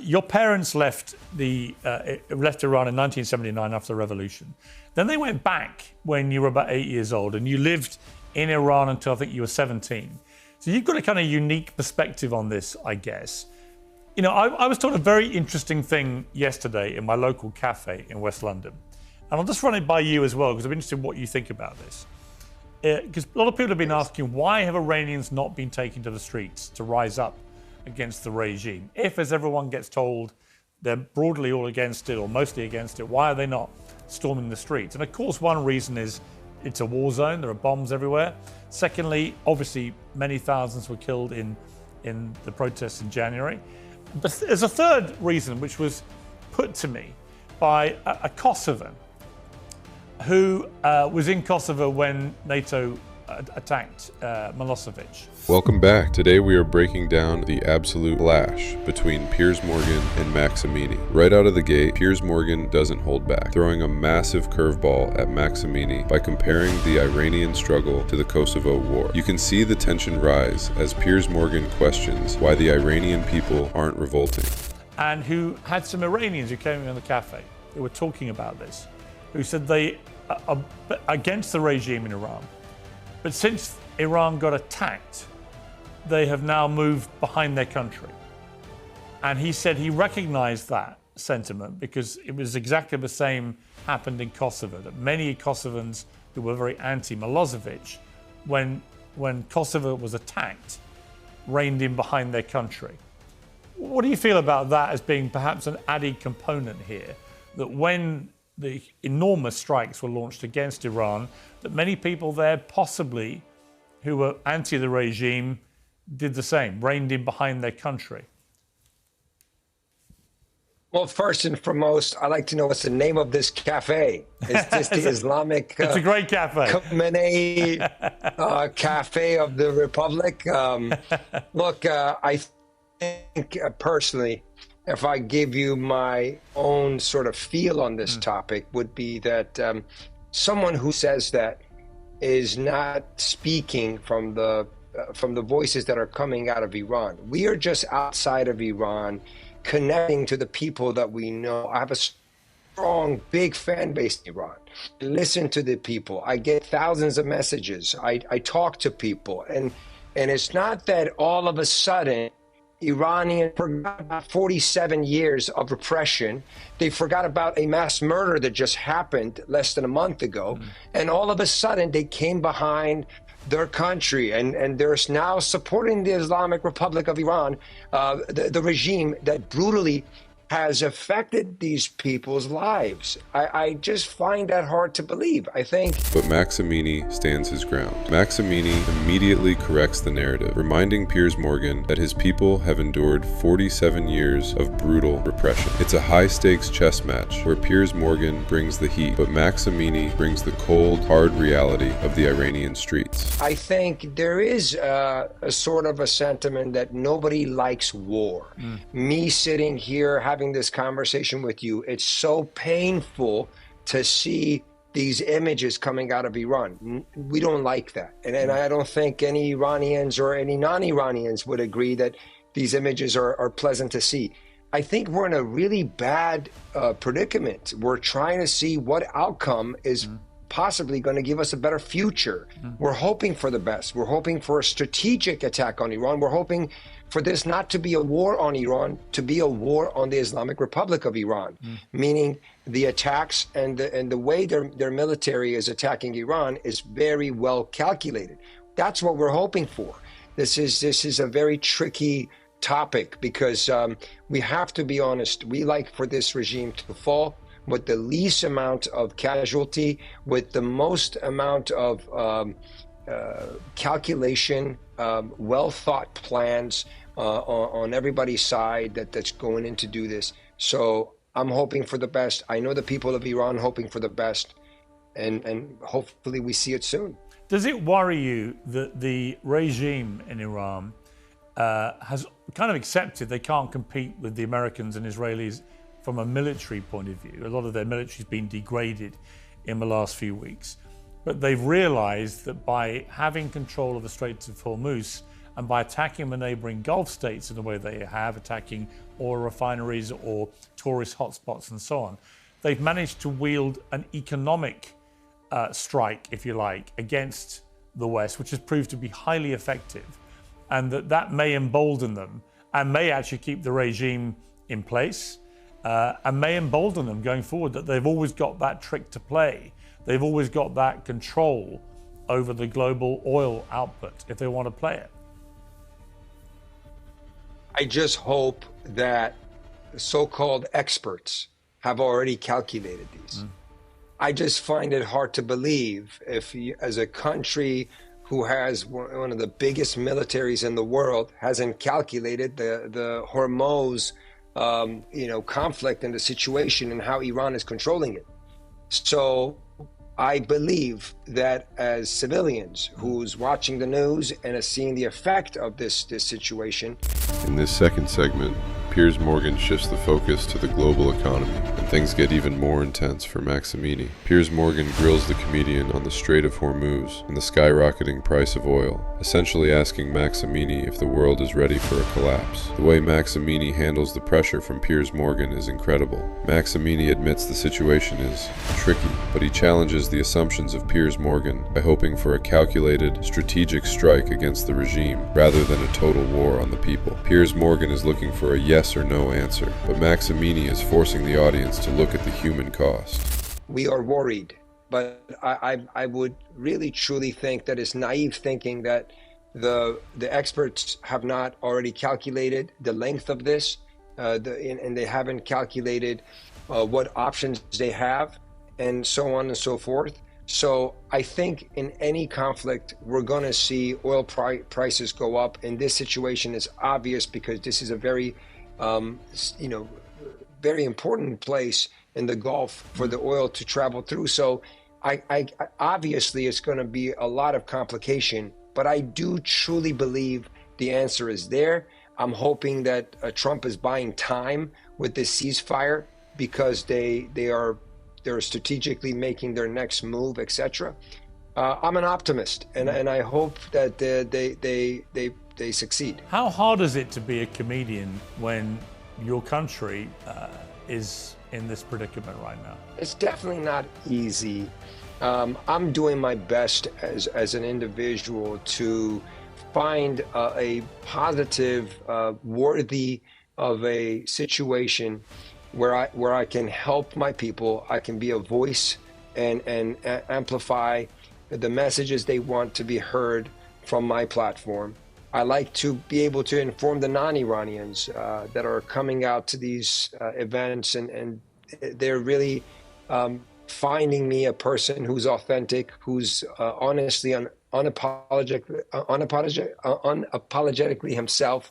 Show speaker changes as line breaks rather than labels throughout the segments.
Your parents left Iran in 1979 after the revolution. Then they went back when you were about 8 years old, and you lived in Iran until I think you were 17. So you've got a kind of unique perspective on this, I guess. You know, I was taught a very interesting thing yesterday in my local cafe in West London. And I'll just run it by you as well, because I'm interested in what you think about this. Because a lot of people have been asking, why have Iranians not been taken to the streets to rise up against the regime? If, as everyone gets told, they're broadly all against it or mostly against it, why are they not storming the streets? And of course, one reason is it's a war zone. There are bombs everywhere. Secondly, obviously, many thousands were killed in the protests in January. But there's a third reason, which was put to me by a Kosovan who was in Kosovo when NATO attacked Milosevic.
Welcome back. Today we are breaking down the absolute clash between Piers Morgan and Max Amini. Right out of the gate, Piers Morgan doesn't hold back, throwing a massive curveball at Max Amini by comparing the Iranian struggle to the Kosovo War. You can see the tension rise as Piers Morgan questions why the Iranian people aren't revolting.
And who had some Iranians who came in the cafe who were talking about this, who said they are against the regime in Iran. But since Iran got attacked, they have now moved behind their country. And he said he recognized that sentiment because it was exactly the same happened in Kosovo, that many Kosovans who were very anti-Milosevic, when Kosovo was attacked, reined in behind their country. What do you feel about that as being perhaps an added component here, that when the enormous strikes were launched against Iran, that many people there possibly who were anti the regime did the same, reined in behind their country?
Well, first and foremost, I'd like to know what's the name of this cafe. Is this the Islamic
it's a great cafe.
Khamenei Cafe of the Republic? Look, I think personally, if I give you my own sort of feel on this topic, would be that someone who says that is not speaking from the voices that are coming out of Iran. We are just outside of Iran, connecting to the people that we know. I have a strong, big fan base in Iran. I listen to the people. I get thousands of messages. I talk to people. And it's not that all of a sudden Iranians forgot about 47 years of repression. They forgot about a mass murder that just happened less than a month ago. And all of a sudden they came behind their country and they're now supporting the Islamic Republic of Iran, the regime that brutally has affected these people's lives. I just find that hard to believe, I think.
But Max Amini stands his ground. Max Amini immediately corrects the narrative, reminding Piers Morgan that his people have endured 47 years of brutal repression. It's a high-stakes chess match where Piers Morgan brings the heat, but Max Amini brings the cold, hard reality of the Iranian streets.
I think there is a sort of a sentiment that nobody likes war. Me sitting here having this conversation with you, it's so painful to see these images coming out of Iran. We don't like that. And I don't think any Iranians or any non-Iranians would agree that these images are pleasant to see. I think we're in a really bad predicament. We're trying to see what outcome is possibly going to give us a better future. We're hoping for the best. We're hoping for a strategic attack on Iran. We're hoping for this not to be a war on Iran, to be a war on the Islamic Republic of Iran, meaning the attacks and the way their military is attacking Iran is very well calculated. That's what we're hoping for. This is a very tricky topic because we have to be honest. We like for this regime to fall with the least amount of casualty, with the most amount of calculation, well thought plans on everybody's side that's going in to do this. So I'm hoping for the best. I know the people of Iran hoping for the best, and hopefully we see it soon.
Does it worry you that the regime in Iran has kind of accepted they can't compete with the Americans and Israelis from a military point of view? A lot of their military's been degraded in the last few weeks. But they've realized that by having control of the Strait of Hormuz And by attacking the neighboring Gulf states in the way they have, attacking oil refineries or tourist hotspots and so on, they've managed to wield an economic strike, if you like, against the West, which has proved to be highly effective. And that may embolden them and may actually keep the regime in place and may embolden them going forward, that they've always got that trick to play. They've always got that control over the global oil output if they want to play it.
I just hope that so-called experts have already calculated these. I just find it hard to believe if you, as a country who has one of the biggest militaries in the world, hasn't calculated the Hormuz conflict and the situation and how Iran is controlling it. So I believe that as civilians who's watching the news and is seeing the effect of this situation.
In this second segment, Piers Morgan shifts the focus to the global economy, and things get even more intense for Max Amini. Piers Morgan grills the comedian on the Strait of Hormuz and the skyrocketing price of oil, essentially asking Max Amini if the world is ready for a collapse. The way Max Amini handles the pressure from Piers Morgan is incredible. Max Amini admits the situation is tricky, but he challenges the assumptions of Piers Morgan by hoping for a calculated, strategic strike against the regime, rather than a total war on the people. Piers Morgan is looking for a yes or no answer, but Max Amini is forcing the audience to look at the human cost.
We are worried, but I would really truly think that it's naive thinking that the experts have not already calculated the length of this, and they haven't calculated what options they have, and so on and so forth. So I think in any conflict, we're going to see oil prices go up. And this situation is obvious because this is a very, very important place in the Gulf for the oil to travel through. So I obviously it's going to be a lot of complication, but I do truly believe the answer is there. I'm hoping that Trump is buying time with this ceasefire because they're strategically making their next move, etc. I'm an optimist, and I hope that they succeed.
How hard is it to be a comedian when your country is in this predicament right now?
It's definitely not easy. I'm doing my best as an individual to find a positive, worthy of a situation where I can help my people. I can be a voice and amplify the messages they want to be heard from my platform. I like to be able to inform the non-Iranians that are coming out to these events, and they're really finding me a person who's authentic, who's honestly unapologetically himself.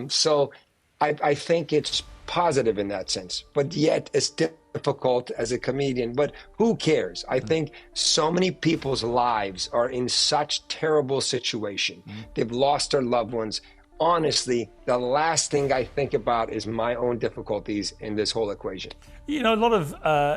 So I think it's positive in that sense, but yet it's difficult as a comedian. But who cares? I think so many people's lives are in such terrible situation. They've lost their loved ones. Honestly, the last thing I think about is my own difficulties in this whole equation.
You know, a lot of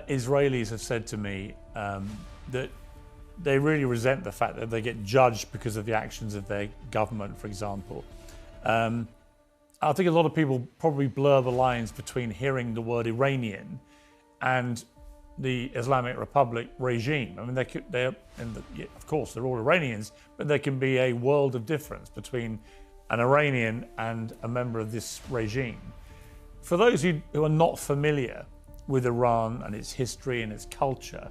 Israelis have said to me that they really resent the fact that they get judged because of the actions of their government, for example. I think a lot of people probably blur the lines between hearing the word Iranian and the Islamic Republic regime. I mean, of course, they're all Iranians, but there can be a world of difference between an Iranian and a member of this regime. For those who are not familiar with Iran and its history and its culture,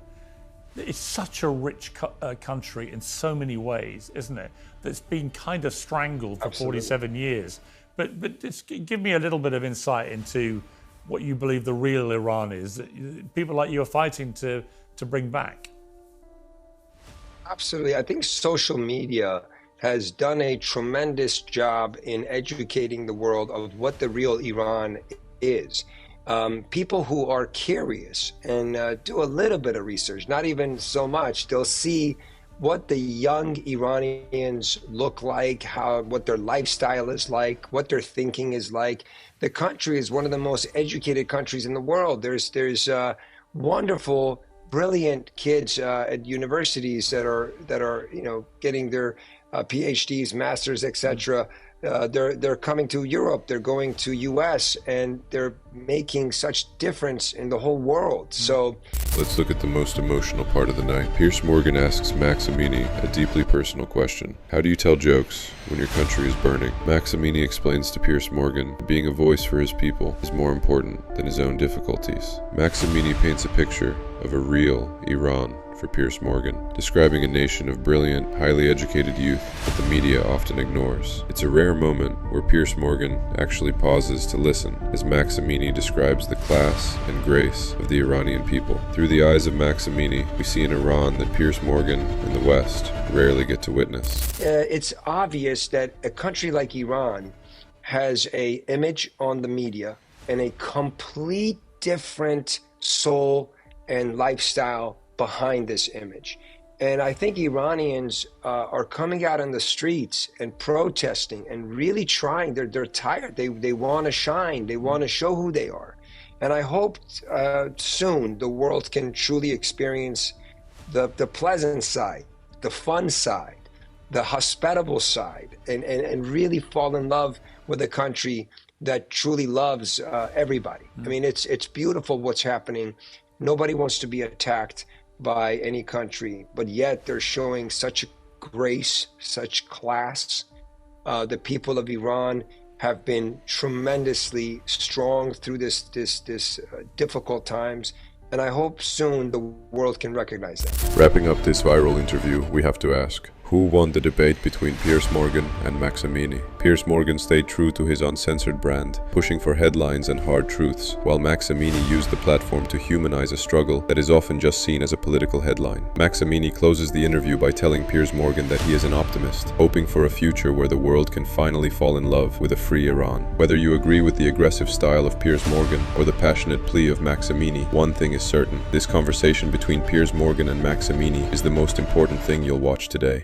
it's such a rich country in so many ways, isn't it? That's been kind of strangled for
Absolutely.
47 years. But just give me a little bit of insight into what you believe the real Iran is that people like you are fighting to bring back.
Absolutely. I think social media has done a tremendous job in educating the world of what the real Iran is. People who are curious and do a little bit of research, not even so much, they'll see what the young Iranians look like, what their lifestyle is like, what their thinking is like. The country is one of the most educated countries in the world. There's wonderful, brilliant kids at universities that are getting their PhDs, masters, etc. They're coming to Europe, they're going to US, and they're making such difference in the whole world. So
let's look at the most emotional part of the night. Piers Morgan asks Max Amini a deeply personal question. How do you tell jokes when your country is burning? Max Amini explains to Piers Morgan that being a voice for his people is more important than his own difficulties. Max Amini paints a picture of a real Iran for Piers Morgan, describing a nation of brilliant, highly educated youth that the media often ignores. It's a rare moment where Piers Morgan actually pauses to listen as Max Amini describes the class and grace of the Iranian people. Through the eyes of Max Amini, we see an Iran that Piers Morgan and the West rarely get to witness.
It's obvious that a country like Iran has an image on the media and a complete different soul and lifestyle behind this image. And I think Iranians are coming out on the streets and protesting and really trying. They're tired. They want to shine. They want to show who they are. And I hope soon the world can truly experience the pleasant side, the fun side, the hospitable side, and really fall in love with a country that truly loves everybody. I mean, it's beautiful what's happening. Nobody wants to be attacked by any country, but yet they're showing such grace, such class. The people of Iran have been tremendously strong through this difficult times, and I hope soon the world can recognize that.
Wrapping up this viral interview, we have to ask, who won the debate between Piers Morgan and Max Amini? Piers Morgan stayed true to his uncensored brand, pushing for headlines and hard truths, while Max Amini used the platform to humanize a struggle that is often just seen as a political headline. Max Amini closes the interview by telling Piers Morgan that he is an optimist, hoping for a future where the world can finally fall in love with a free Iran. Whether you agree with the aggressive style of Piers Morgan or the passionate plea of Max Amini, one thing is certain: this conversation between Piers Morgan and Max Amini is the most important thing you'll watch today.